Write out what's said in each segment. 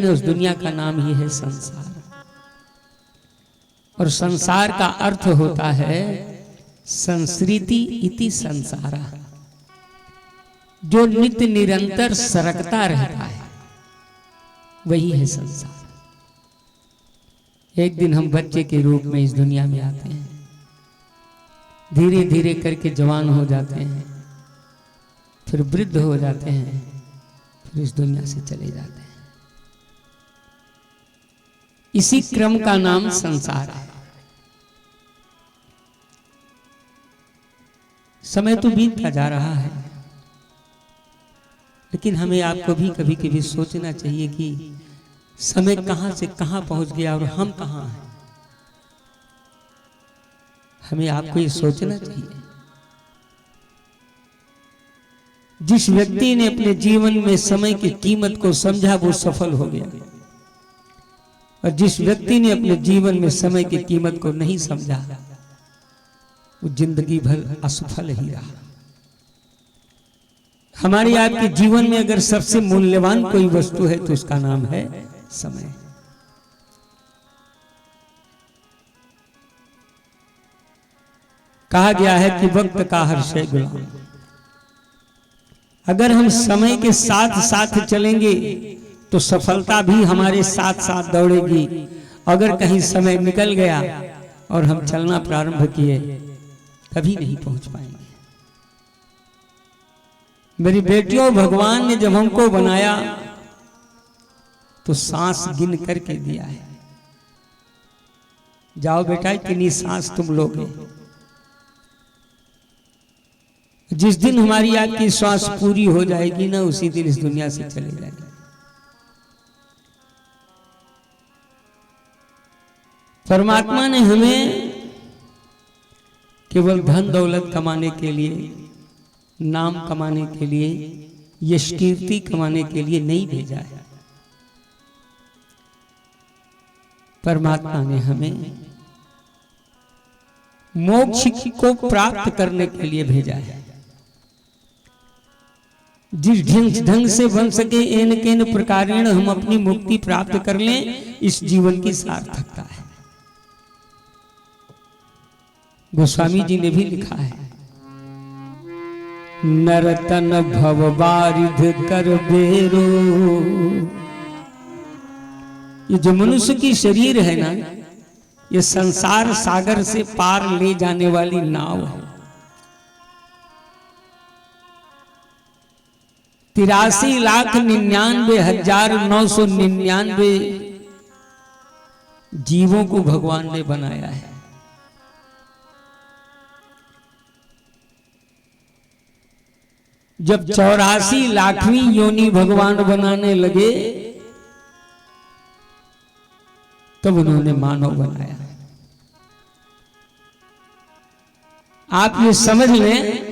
उस दुनिया का नाम ही है संसार। और संसार का अर्थ होता है संसृति इति संसारा, जो नित्य निरंतर सरकता रहता है वही है संसार। एक दिन हम बच्चे के रूप में इस दुनिया में आते हैं, धीरे धीरे करके जवान हो जाते हैं, फिर वृद्ध हो जाते हैं, फिर इस दुनिया से चले जाते हैं। इसी क्रम का नाम संसार है। समय तो बीतता जा रहा है, लेकिन हमें आपको भी कभी कभी सोचना चाहिए कि समय कहां से कहां पहुंच गया और हम कहां हैं। हमें आपको ये सोचना चाहिए। जिस व्यक्ति ने अपने जीवन में समय की कीमत को समझा वो सफल हो गया, और जिस व्यक्ति ने अपने जीवन में समय की कीमत को नहीं समझा वो जिंदगी भर असफल ही रहा। हमारे आपके जीवन में अगर सबसे मूल्यवान कोई वस्तु है तो उसका नाम है समय। कहा गया है कि वक्त का हर शय गुलाम। अगर हम समय के साथ साथ चलेंगे तो सफलता भी हमारे साथ साथ दौड़ेगी। अगर कहीं समय निकल गया और हम चलना प्रारंभ किए कभी नहीं पहुंच पाएंगे। मेरी बेटियों, भगवान ने जब हमको बनाया तो सांस गिन करके दिया है। जाओ बेटा कितनी सांस तुम लोगे। जिस दिन हमारी आपकी श्वास पूरी हो जाएगी ना, उसी दिन इस दुनिया से चले जाएंगे। परमात्मा ने हमें केवल धन दौलत कमाने के लिए, नाम कमाने के लिए, यश कीर्ति कमाने के लिए नहीं भेजा है। परमात्मा ने हमें मोक्ष को प्राप्त करने के लिए भेजा है। जिस ढंग से बन सके एन केन प्रकारेण हम अपनी मुक्ति प्राप्त कर लें, इस जीवन की सार्थकता है। गोस्वामी जी ने भी लिखा है, नरतन भव बारिध कर बेरो। ये जो मनुष्य की शरीर है ना, ये संसार सागर से पार ले जाने वाली नाव है। 83,99,999 जीवों को भगवान ने बनाया है। जब 84,00,000वीं योनि भगवान बनाने लगे तब उन्होंने मानव बनाया। आप ये समझ लें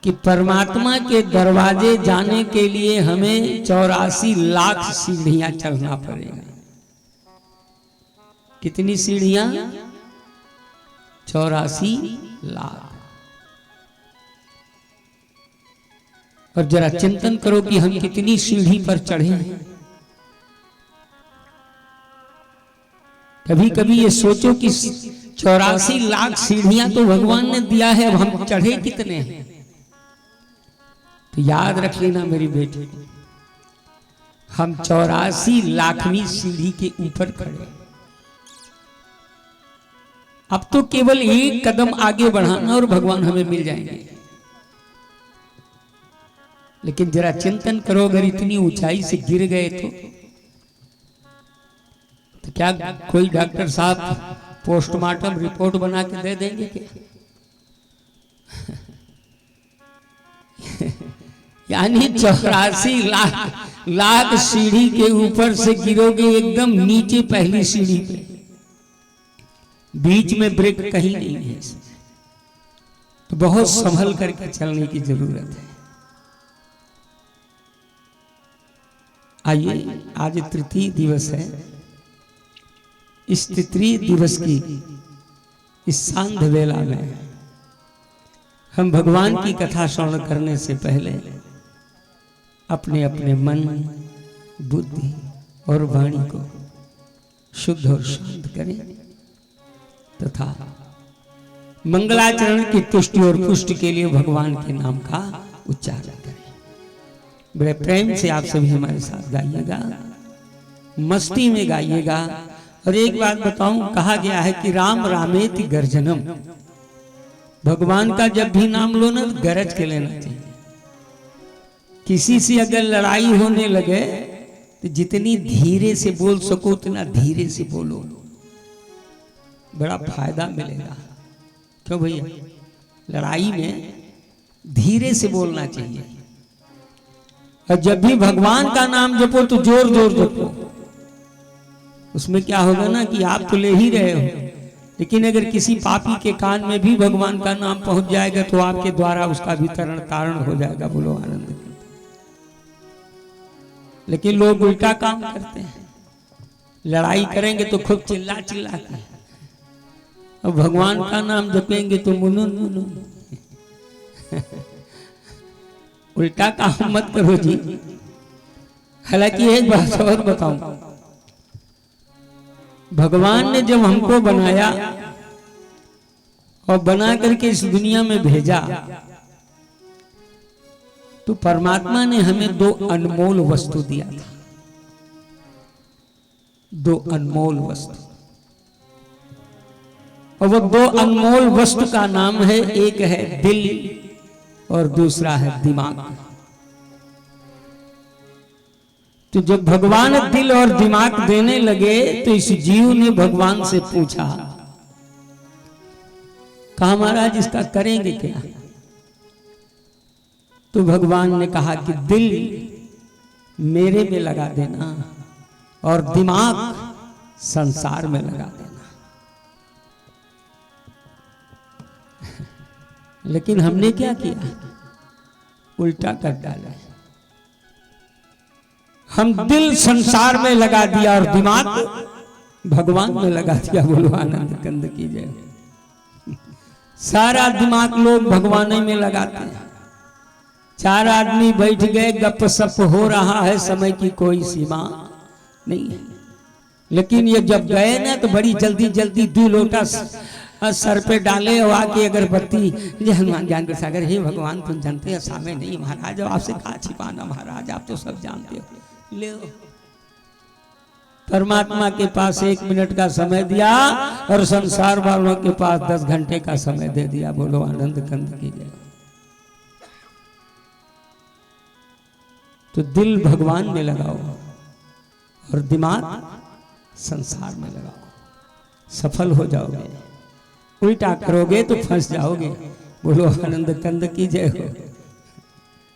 कि परमात्मा के दरवाजे जाने के लिए हमें 84 लाख सीढ़ियां चलना पड़ेगा। कितनी सीढ़ियां? 84 लाख। और जरा चिंतन करो कि हम कितनी सीढ़ी पर चढ़े हैं। कभी कभी ये सोचो कि 84 लाख सीढ़ियां तो भगवान ने दिया है, अब हम चढ़े कितने हैं। तो याद रख लेना मेरी बेटी, हम 84 लाखवीं सीढ़ी के ऊपर खड़े। अब तो केवल एक कदम आगे बढ़ाना और भगवान हमें मिल जाएंगे। लेकिन जरा चिंतन करो, अगर इतनी ऊंचाई से गिर गए तो क्या कोई डॉक्टर साहब पोस्टमार्टम रिपोर्ट बना के दे देंगे क्या? यानी 84 लाख सीढ़ी के ऊपर से गिरोगे एकदम नीचे पहली सीढ़ी पे, बीच में ब्रेक कहीं नहीं है। तो बहुत संभल करके चलने की जरूरत है। आइए, आज तृतीय दिवस है। इस तृतीय दिवस की इस सांध्य वेला में हम भगवान की कथा श्रवण करने से पहले अपने अपने मन बुद्धि और वाणी को शुद्ध और शांत करें तथा मंगलाचरण की तुष्टि और पुष्टि के लिए भगवान के नाम का उच्चारण करें। बड़े प्रेम से आप सभी हमारे साथ गाइएगा, मस्ती में गाइएगा। और एक बात बताऊं, कहा गया है कि राम रामेति गर्जनम, भगवान का जब भी नाम लो ना तो गरज के लेना चाहिए। किसी से अगर लड़ाई होने लगे तो जितनी धीरे से बोल सको उतना धीरे से बोलो, बड़ा फायदा मिलेगा। क्यों भैया, लड़ाई में धीरे से बोलना चाहिए। और जब भी भगवान का नाम जपो तो जोर जोर जपो। उसमें क्या होगा ना कि आप तो ले ही रहे हो, लेकिन अगर किसी पापी के कान में भी भगवान का नाम पहुंच जाएगा तो आपके द्वारा उसका भी तरण तारण हो जाएगा। बोलो आनंद। लेकिन लोग उल्टा काम करते हैं, लड़ाई करेंगे तो खूब चिल्ला चिल्ला के, और भगवान का नाम जपेंगे तो मुनुन मुनुन। उल्टा काम मत करो जी। हालांकि एक बात और बताऊं, भगवान ने जब हमको बनाया और बना करके इस दुनिया में भेजा तो परमात्मा ने हमें दो अनमोल वस्तु दिया था। दो अनमोल वस्तु, और वो दो अनमोल वस्तु का नाम है, एक है दिल और दूसरा है दिमाग। तो जब भगवान दिल और दिमाग देने लगे तो इस जीव ने भगवान से पूछा, कहा महाराज इसका करेंगे क्या? तो भगवान ने कहा कि दिल मेरे में लगा देना और दिमाग संसार में लगा देना। लेकिन हमने क्या किया, उल्टा कर डाला। हम दिल संसार में लगा दिया और दिमाग भगवान में लगा दिया। बोलो आनंद कंद की जय। सारा दिमाग लोग भगवान में लगाते हैं। चार आदमी बैठ गए, गप सप हो रहा है, समय की कोई सीमा नहीं है। लेकिन ये जब गए ना तो बड़ी जल्दी जल्दी 2 लोटा सर पे डाले और आके अगरबत्ती, जय हनुमान ज्ञान के सागर, हे भगवान तुम जानते हैं सामने नहीं महाराज, आपसे कहा छिपाना महाराज, आप तो सब जानते हो। ले परमात्मा के पास 1 मिनट का समय दिया और संसार वालों के पास 10 घंटे का समय दे दिया। बोलो आनंद कंद की जय। तो दिल भगवान में लगाओ और दिमाग संसार में लगाओ, सफल हो जाओगे। उल्टा करोगे तो फंस जाओगे। बोलो आनंद कंद की जय हो।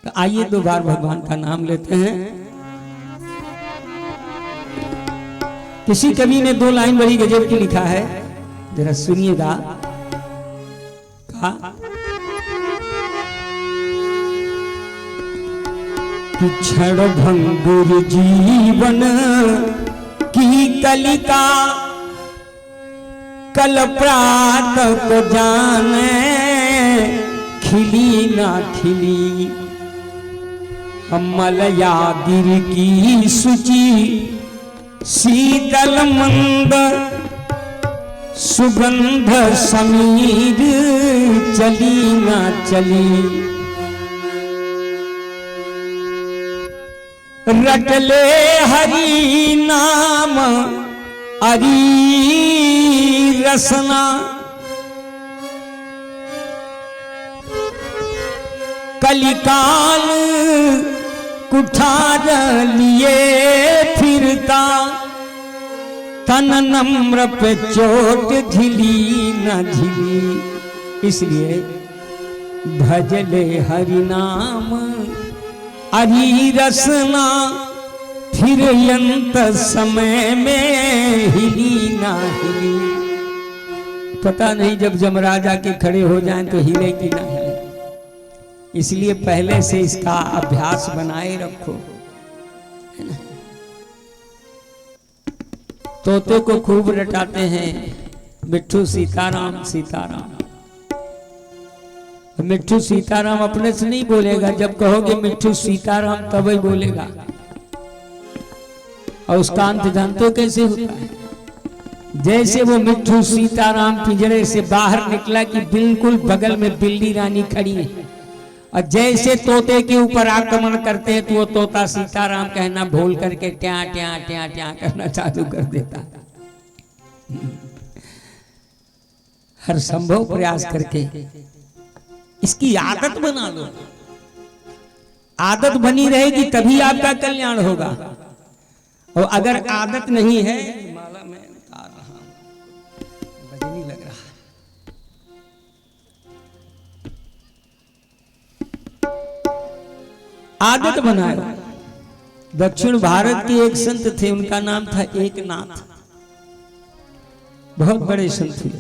तो आइए 2 बार भगवान का नाम लेते हैं। किसी कवि ने 2 लाइन बड़ी गजब की लिखा है, जरा सुनिएगा। कहा कि क्षण भंगुर जीवन की कलिका, कल प्रात को जाने खिली ना खिली। मलया गिर की सुचि शीतल मंद, सुगंध समीर चली ना चली। रटले हरि नाम अरी रसना, कलिकाल कुठार लिए फिरता। तन नम्र पे चोट झिली न झिली। इसलिए भजले हरि नाम अरी रसना, फिर यंत समय में हिली ना हिली। पता नहीं जब जमराजा के खड़े हो जाएं तो हिले कि ना हिले। इसलिए पहले से इसका अभ्यास बनाए रखो, है ना। तोते को खूब रटाते हैं, मिट्ठू सीताराम सीताराम। मिट्ठू सीताराम अपने से नहीं बोलेगा, जब कहोगे मिट्ठू सीताराम तब ही बोलेगा। और उसका अंत जानते हो कैसे होता है? जैसे वो मिट्ठू सीताराम पिंजरे से बाहर निकला कि बिल्कुल बगल में बिल्ली रानी खड़ी है, और जैसे तोते के ऊपर आक्रमण करते हैं तो वो तोता सीताराम कहना भूल करके ट्या ट्या ट्या ट्या करना चालू कर देता। हर संभव प्रयास करके इसकी आदत बना लो। आदत बनी रहेगी तभी आपका कल्याण होगा, और अगर आदत नहीं है, माला में उतार रहा हूं, बजनी लग रहा है। आदत बनाए। दक्षिण भारत के एक संत थे, उनका नाम था एकनाथ, बहुत बड़े संत थे।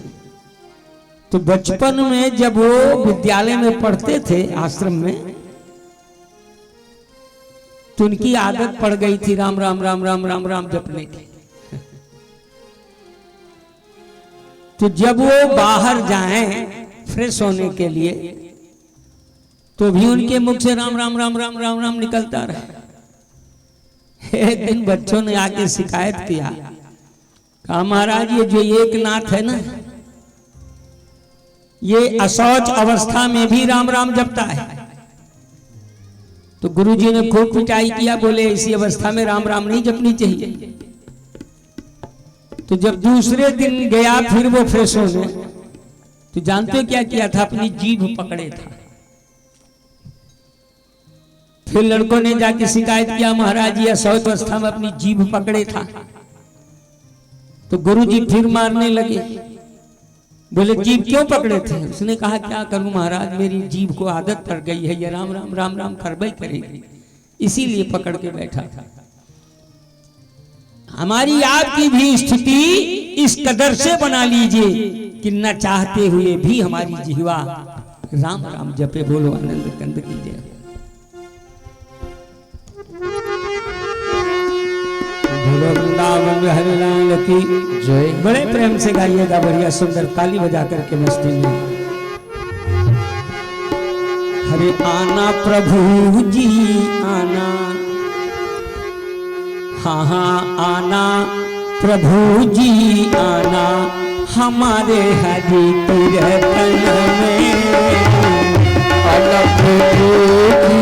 तो बचपन में जब वो विद्यालय में पढ़ते थे आश्रम में, तो उनकी आदत पड़ गई थी राम राम राम राम राम राम जपने की। तो जब वो बाहर जाएं फ्रेश होने के लिए, तो भी उनके मुख से राम राम राम राम राम राम निकलता रहा। एक दिन बच्चों ने आके शिकायत किया, कहा महाराज ये जो एकनाथ है ना, ये अशौच अवस्था में भी राम राम जपता है। तो गुरुजी ने खूब पिटाई किया, बोले इसी अवस्था में राम राम नहीं जपनी चाहिए। तो जब दूसरे दिन गया फिर वो फ्रेश होने, तो जानते हो क्या किया था? अपनी जीभ पकड़े था। फिर लड़कों ने जाके शिकायत किया, महाराज ये अशौच अवस्था में अपनी जीभ पकड़े था। तो गुरुजी फिर मारने लगे, बोले जीभ क्यों पकड़े थे? उसने कहा क्या करूं महाराज, मेरी जीभ को आदत पड़ गई है, ये राम राम राम राम करबई करेगी, इसीलिए पकड़ के बैठा था। हमारी आपकी भी स्थिति इस कदर से बना लीजिए कि न चाहते हुए भी हमारी जिह्वा राम राम जपे। बोलो आनंद कंद की जय। वृंदावन हरि लाल की जय। बड़े प्रेम से गाइएगा, बढ़िया सुंदर ताली बजा करके मस्ती में। हरे आना प्रभु जी आना, हाँ हाँ आना प्रभु जी आना, हमारे हरि कीर्तन में। आना प्रभु जी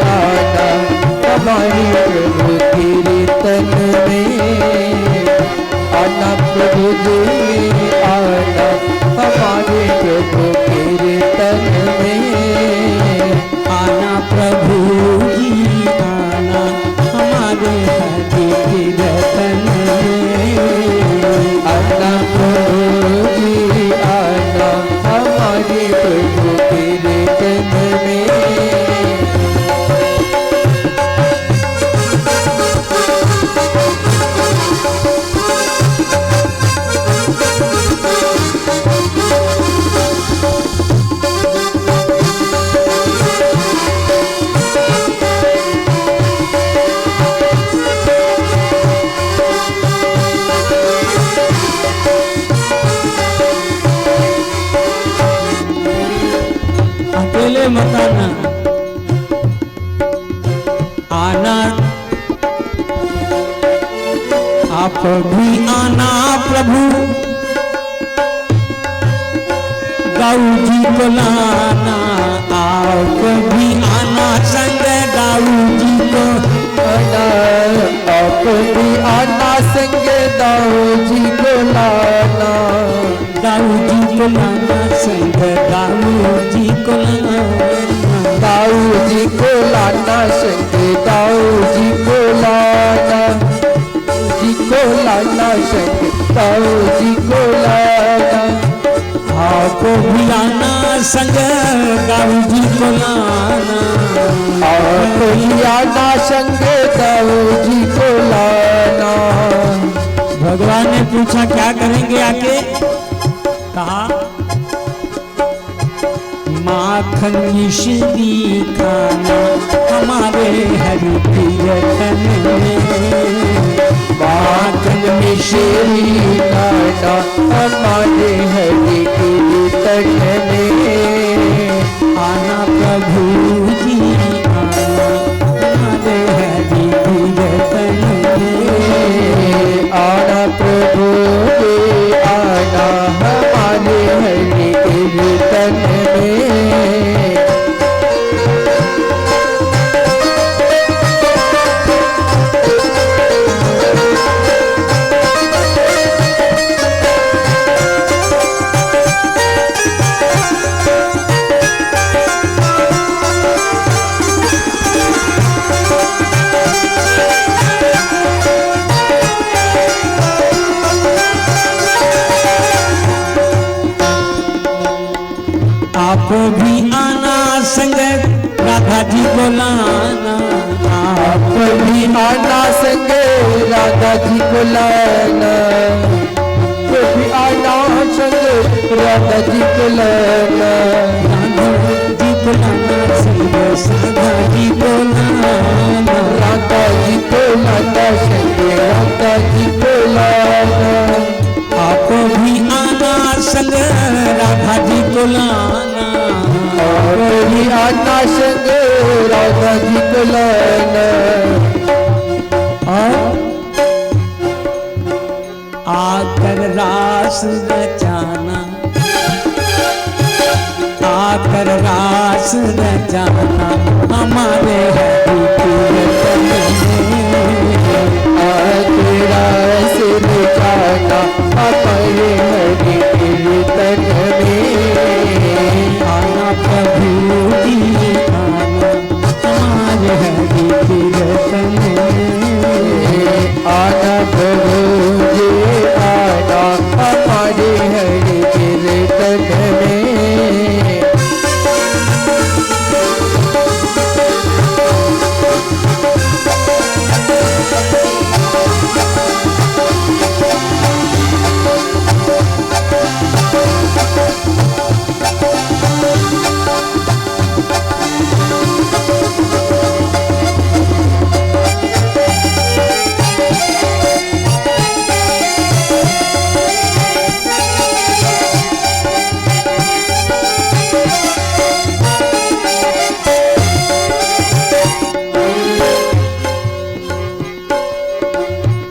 आना, हमारे प्रभु कीर्तन में। आना प्रभु जी आना, हमारे प्रभु कीर्तन में। आना प्रभु जी आना, हमारे हरि कीर्तन में। आना प्रभु जी आना, हमारे प्रभु कीर्तन में। मत आना, आना आप भी आना प्रभु, गौ जी को लाना। आप भी आना संग गौ जी को आना, आप भी आना संग गौ जी को लाना। गौ जी को लाना संग गौ जी को लाना। गौ जी को लाना संग गौ जी को लाना। जी को लाना संग गौ जी को लाना। आपको भी आना संग गौ जी को लाना। आपको भी आना संग गौ जी को लाना। भगवान ने पूछा क्या करेंगे आके? कहा माखन मिश्री खाना, हमारे हरि कीर्तन में। माखन मिश्री खाना, हमारे हरि कीर्तन में। आना प्रभु जी आना, हमारे हरि कीर्तन में। आप भी आना संग राधा जी को लाना, आप भी आना संग राधा जी को लाना, आप भी आना संग राधा जी को लाना, राधा जी को लाना संग राधा जी को लाना, राधा जी को लाना संग राधा जी को लाना, आप भी आना संग राधा जी को लाना, आप भी आना संग राधा जी को लाना, और आकर रास रचाना, आकर रास रचाना हमारे हरि कीर्तन में, आकर रास रचाना हमारे हरि कीर्तन में, आना प्रभु जी आना हमारे हरि कीर्तन में, आना प्रभु जी आना हमारे हरि कीर्तन में।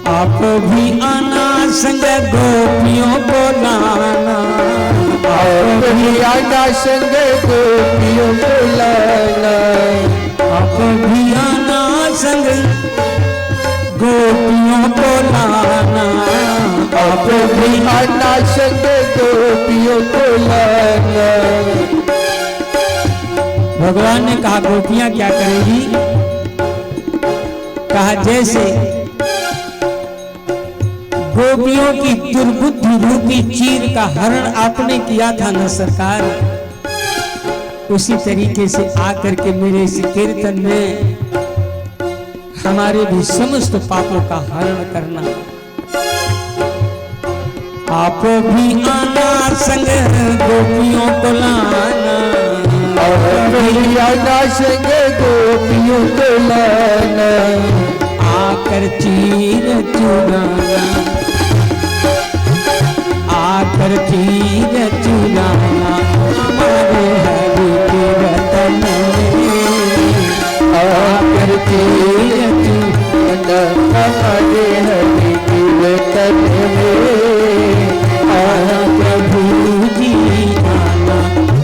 आप भी आना संग गोपियों को लाना, आप भी आना संग गोपियों को लाना, आप भी आना संग गोपियों को लाना, आप भी आना संग गोपियों को लाना। भगवान ने कहा गोपियां क्या करेंगी, कहा जैसे गोपियों की दुर्बुद्धि रूपी चीर का हरण आपने किया था न सरकार, उसी तरीके से आकर के मेरे इस कीर्तन में हमारे भी समस्त पापों का हरण करना। आप भी आना संग गोपियों को लाना, आप भी आना संग गोपियों को लाना, आकर चीर चुराना, आकर चीर चुराना हमारे हरि कीर्तन में, आकर चीर चुराना हमारे हरि कीर्तन में, आना प्रभु जी आना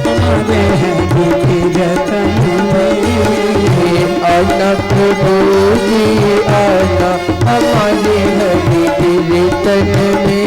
हमारे हरि कीर्तन में, आना प्रभु जी आना हमारे हरि कीर्तन में।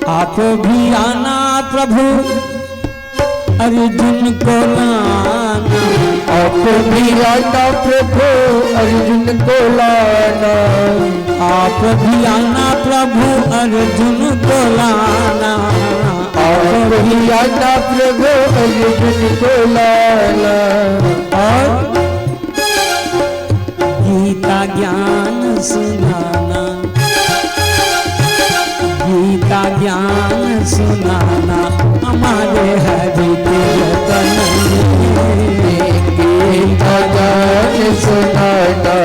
आप भी आना प्रभु अर्जुन को लाना, आप भी आना प्रभु अर्जुन को लाना, आप भी आना प्रभु अर्जुन को लाना, आप भी आना प्रभु अर्जुन को लाना, और गीता ज्ञान सुनाना, गीता ज्ञान सुनाना हमारे हरि कीर्तन में, गीता ज्ञान सुनाना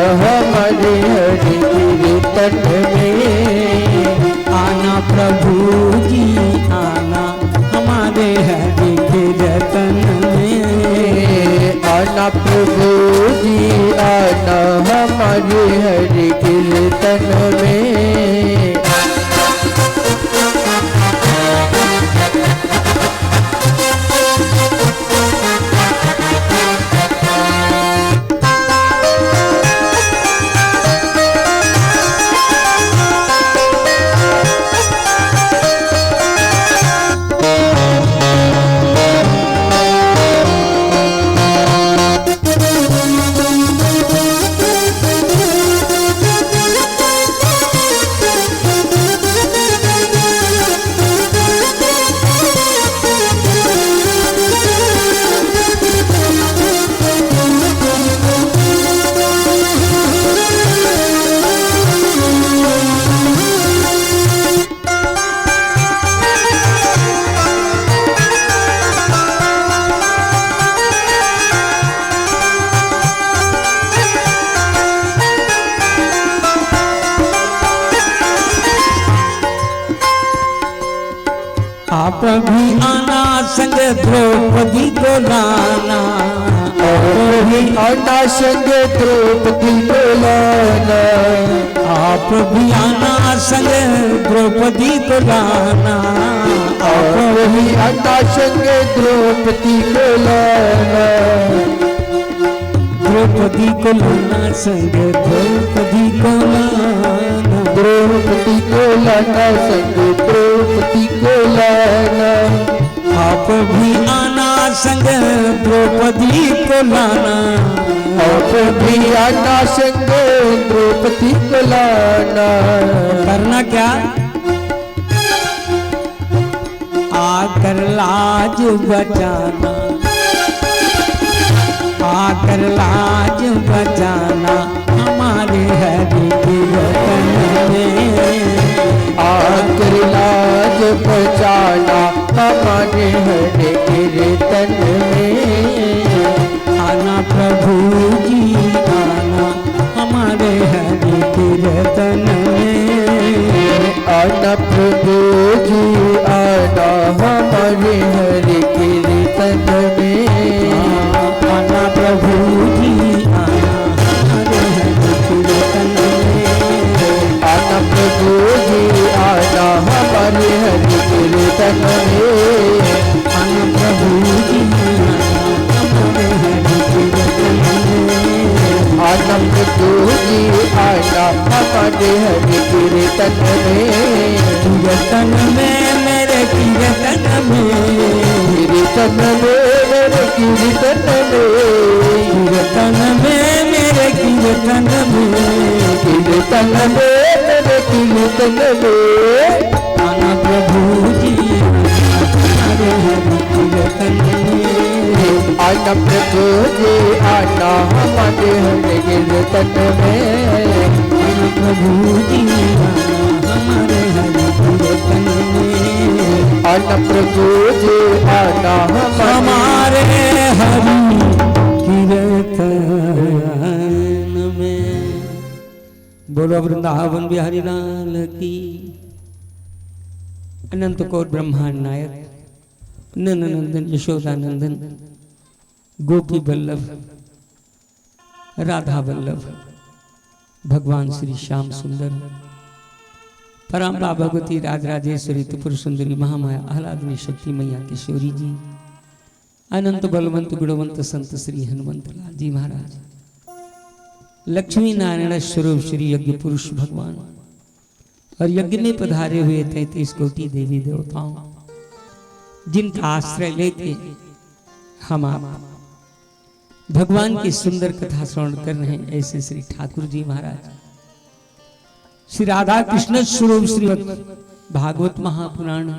भी आना संग द्रौपदी को लाना, आप भी आना संग द्रौपदी को लाना, आप भी आना संग द्रौपदी को लाना, आप भी आना संग द्रौपदी को लाना, द्रौपदी को लाना संग द्रौपदी को लाना, द्रौपदी को लाना संग द्रौपदी को लाना, आप भी आना संग द्रौपदी को लाना, आप भी आना संग द्रौपदी को लाना। करना क्या? आकर लाज बचाना, आकर लाज बचाना हमारे हरि के वतन में, आकर लाज बचाना हमारे हरि कीर्तन में, आना प्रभु जी आना हमारे हरि कीर्तन में, आना प्रभु जी आना हमारे हरि कीर्तन में, आना प्रभु जी आना हमारे हरि कीर्तन में, आना प्रभु जी आना हमारे हरि कीर्तन में, आना प्रभु जी आना हमारे हरि कीर्तन में, आना प्रभु जी आना हमारे हरि कीर्तन में, कीर्तन में मेरे कीर्तन में, कीर्तन में मेरे कीर्तन में, कीर्तन में मेरे कीर्तन में, कीर्तन में मेरे कीर्तन में, आना प्रभु जी हमारे हरि कीर्तन में, आना प्रभु जी आना हमारे हरि कीर्तन में, आना प्रभु जी आना हमारे हरि कीर्तन में, आना प्रभु जी आना हमारे हरि कीर्तन में। बोलो वृंदावन बिहारी लाल की। अनंत कोट ब्रह्मांड नायक नंदन यशोदानंदन गोपी वल्लभ राधा वल्लभ भगवान श्री श्याम सुंदर पराम्बा भगवती राजराजेश्वरी त्रिपुर सुंदरी महामाया आह्लादनी शक्ति मैया किशोरी जी, अनंत बलवंत गुणवंत संत श्री हनुमंत लाल जी महाराज, लक्ष्मी नारायण स्वरूप श्री यज्ञ पुरुष भगवान और यज्ञ में पधारे हुए 33 कोटि देवी देवताओं, जिनका आश्रय लेके हम आप भगवान की सुंदर कथा श्रवण कर रहे हैं, ऐसे श्री ठाकुर जी महाराज, श्री राधा कृष्ण स्वरूप श्रीमद् भागवत महापुराण,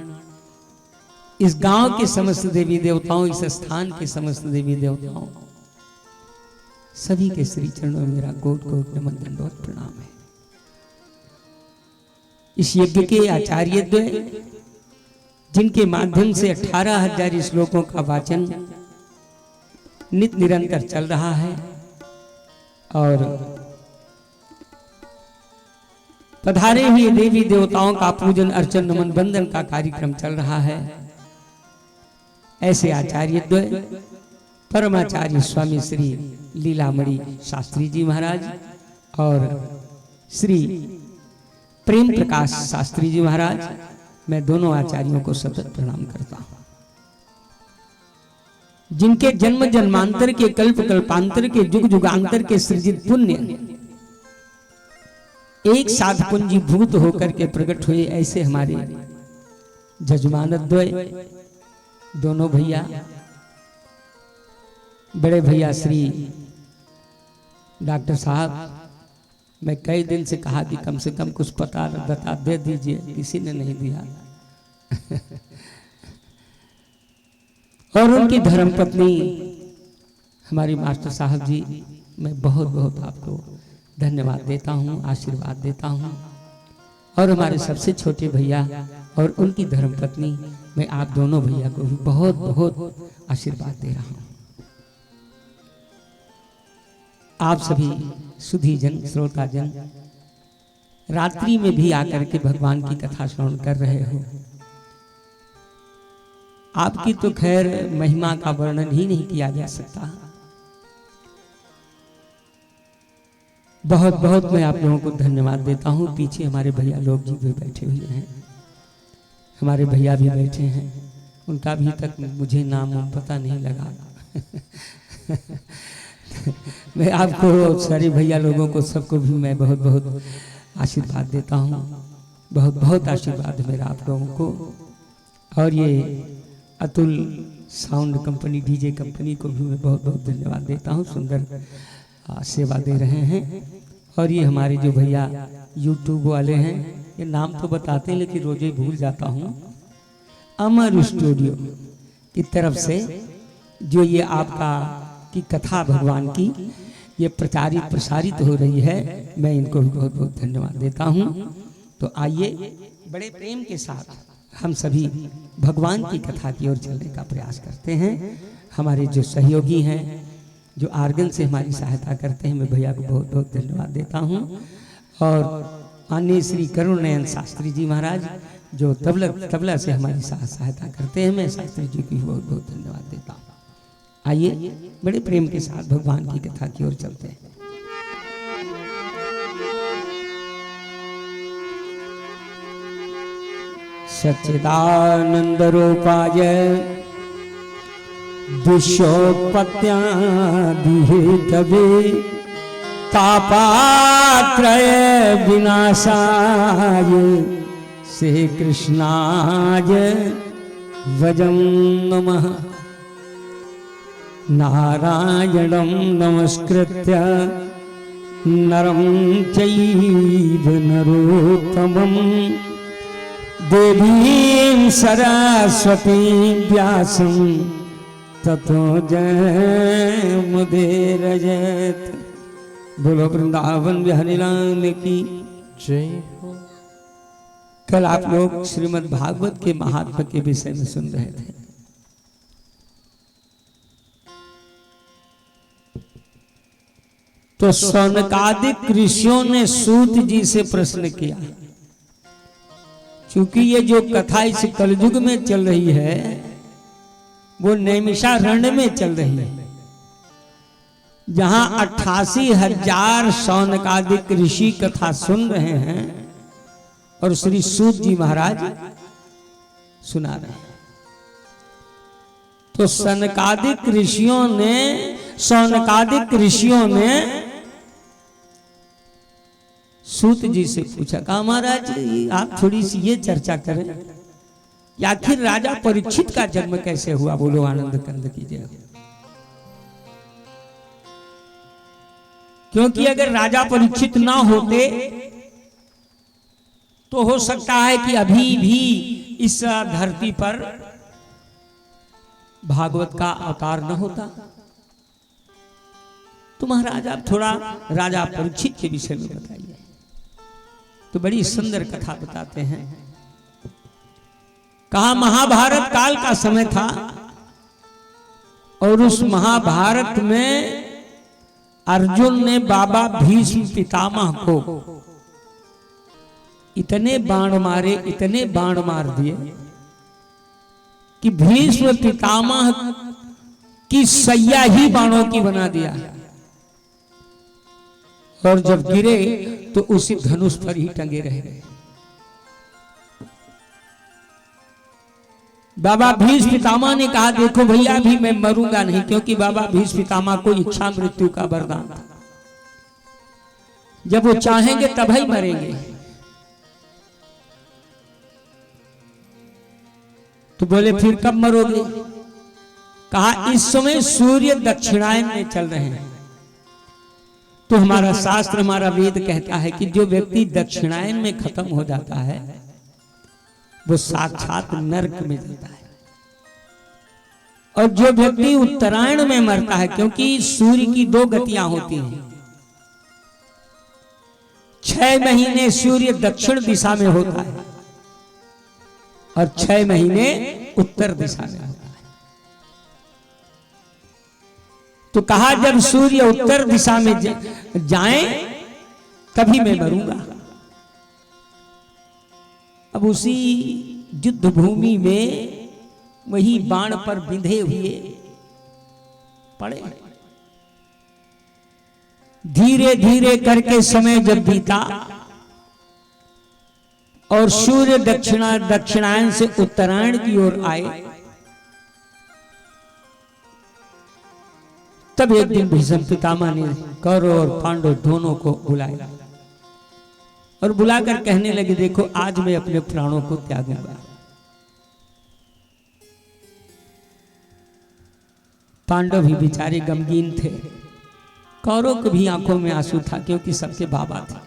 इस गांव के समस्त देवी देवताओं, इस स्थान के समस्त देवी देवताओं, सभी के श्री चरणों में मेरा कोट कोट नमन दंडवत प्रणाम है। इस यज्ञ के आचार्य द्वय, जिनके माध्यम से 18,000 श्लोकों का वाचन नित निरंतर चल रहा है और पधारे हुए देवी देवताओं का पूजन अर्चन नमन बंदन का कार्यक्रम चल रहा है, ऐसे आचार्य द्वय परमाचार्य स्वामी श्री लीलामणि शास्त्री जी महाराज और श्री प्रेम प्रकाश शास्त्री जी महाराज, मैं दोनों आचार्यों को सतत प्रणाम करता हूं, जिनके जन्म जन्मांतर के कल्प कल्पांतर के जुग जुगांतर के सृजित पुण्य एक साथ पुंजीभूत होकर के प्रकट हुए, ऐसे हमारे जजमान द्वय दोनों भैया, बड़े भैया श्री डॉक्टर साहब, मैं कई दिन से कहा कि कम से कम कुछ पता बता दे दीजिए, किसी ने नहीं दिया। और उनकी धर्मपत्नी हमारी मास्टर साहब जी, मैं बहुत बहुत आपको धन्यवाद देता हूँ, आशीर्वाद देता हूँ। और हमारे सबसे छोटे भैया और उनकी धर्मपत्नी, मैं आप दोनों भैया को भी बहुत बहुत आशीर्वाद दे रहा हूँ। आप सभी सुधी जन श्रोता जन रात्रि में भी आकर के भगवान की कथा श्रवण कर रहे हो, आपकी तो खैर महिमा का वर्णन ही नहीं किया जा सकता। बहुत बहुत मैं आप लोगों को धन्यवाद देता हूँ। पीछे हमारे भैया लोग जी भी बैठे हुए हैं, हमारे भैया भी बैठे हैं, उनका अभी तक मुझे नाम पता नहीं लगा। मैं आपको सारे भैया लोगों को सबको भी मैं बहुत बहुत आशीर्वाद देता हूँ। बहुत बहुत आशीर्वाद है मेरा आप लोगों को। और ये Atul sound company, DJ company को भी मैं बहुत बहुत धन्यवाद देता हूँ। सुंदर सेवा दे रहे हैं। और ये हमारे जो भैया यूट्यूब वाले हैं, ये नाम तो बताते हैं लेकिन रोज ही भूल जाता हूँ। अमर स्टूडियो की तरफ से जो ये आपका की कथा भगवान की ये प्रचारित प्रसारित हो रही है, मैं इनको भी बहुत बहुत धन्यवाद देता हूँ। तो आइए बड़े प्रेम के साथ हम सभी भगवान की कथा की ओर चलने का प्रयास करते हैं। हमारे जो सहयोगी हैं, जो आर्गन से हमारी सहायता करते हैं, मैं भैया को बहुत बहुत धन्यवाद देता हूँ। और माननीय श्री करुण नयन शास्त्री जी महाराज जो तबला से हमारी सहायता करते हैं, मैं शास्त्री जी को बहुत बहुत धन्यवाद देता हूँ। आइए बड़े प्रेम के साथ भगवान की कथा की ओर चलते हैं। सच्चिदानंद रूपाय दुष्योत्पत्त्यादिहेतवे तापात्रय विनाशाय श्री कृष्णाय वजं नमः। नारायणं नमस्कृत्य नरं चैव नरोत्तमं देवीं सरस्वतीं व्यासं ततो जयमुदीरयेत्। बोलो वृंदावन बिहारी लाल की जय हो। कल आप लोग श्रीमद् भागवत के महात्म्य के विषय में सुन रहे थे। तो सौनकादिक ऋषियों ने सूत जी से प्रश्न किया, क्योंकि ये जो कथा इस कलयुग में चल रही है वो नैमिषारण्य में चल रही है, जहां 88,000 सौनकादिक ऋषि कथा सुन रहे हैं और श्री सूत जी महाराज सुना रहे हैं। तो सनकादिक ऋषियों ने सूत जी से पूछा, कहा महाराज आप थोड़ी सी ये चर्चा करें कि आखिर राजा परीक्षित का जन्म कैसे हुआ। बोलो आनंद कंद कीजिए। क्योंकि अगर राजा परीक्षित ना होते तो हो सकता है कि अभी भी इस धरती पर भागवत का अवतार न होता। तो महाराज आप थोड़ा राजा परीक्षित के विषय में बताइए। तो बड़ी सुंदर कथा बताते हैं। कहा महाभारत काल का समय था और उस महाभारत में अर्जुन ने बाबा भीष्म पितामह को इतने बाण मार दिए कि भीष्म पितामह की सैया ही बाणों की बना दिया। और जब गिरे तो उसी धनुष पर ही टंगे रह गए। बाबा भीष्म पितामह ने कहा, देखो भैया अभी मैं मरूंगा नहीं, क्योंकि बाबा भीष्म पितामह को इच्छा मृत्यु का वरदान था। जब वो चाहेंगे तब ही मरेंगे। तो बोले फिर कब मरोगे? कहा इस समय सूर्य दक्षिणायन में चल रहे हैं। तो हमारा शास्त्र, हमारा वेद कहता है कि जो व्यक्ति दक्षिणायन में खत्म हो जाता है वो साक्षात नरक में जाता है, और जो व्यक्ति उत्तरायण में मरता है, क्योंकि सूर्य की 2 गतियां होती हैं। 6 महीने सूर्य दक्षिण दिशा में होता है और 6 महीने उत्तर दिशा में होता है। तो कहा जब सूर्य उत्तर दिशा में जाए तभी मैं मरूंगा। अब उसी युद्ध भूमि में वही बाण पर बिंधे हुए पड़े। धीरे धीरे करके समय जब बीता और सूर्य दक्षिणायन से उत्तरायण की ओर आए, तब एक दिन भीष्म पितामह ने कौरव और पांडव दोनों को बुलाया और बुलाकर कहने लगे, देखो आज मैं अपने प्राणों को त्यागूंगा। पांडव भी बेचारे गमगीन थे, कौरव को भी आंखों में आंसू था, क्योंकि सबके बाबा थे।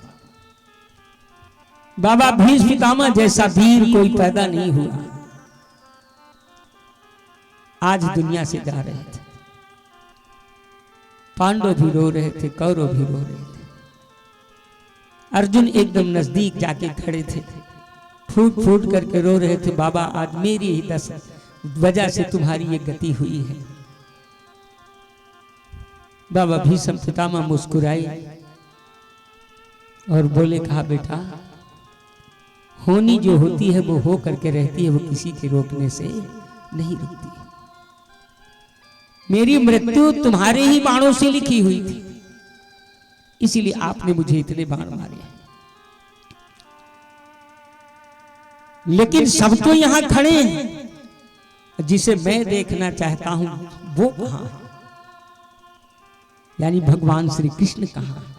बाबा भीष्म पितामह जैसा वीर कोई पैदा नहीं हुआ, आज दुनिया से जा रहे थे। पांडव भी रो रहे थे, कौरव भी रो रहे थे। अर्जुन एकदम नजदीक जाके खड़े थे, फूट फूट करके रो रहे थे, बाबा आज मेरी ही वजह से तुम्हारी ये गति हुई है। बाबा भीष्म पितामह मुस्कुराए और बोले, कहा बेटा होनी जो होती है वो हो करके रहती है, वो किसी के रोकने से नहीं रुकती। मेरी मृत्यु तुम्हारे ही बाणों से लिखी हुई थी, इसीलिए आपने मुझे इतने बाण मारे। लेकिन सब तो यहां खड़े हैं, जिसे मैं देखना चाहता हूं वो कहां है? यानी भगवान श्री कृष्ण कहां है?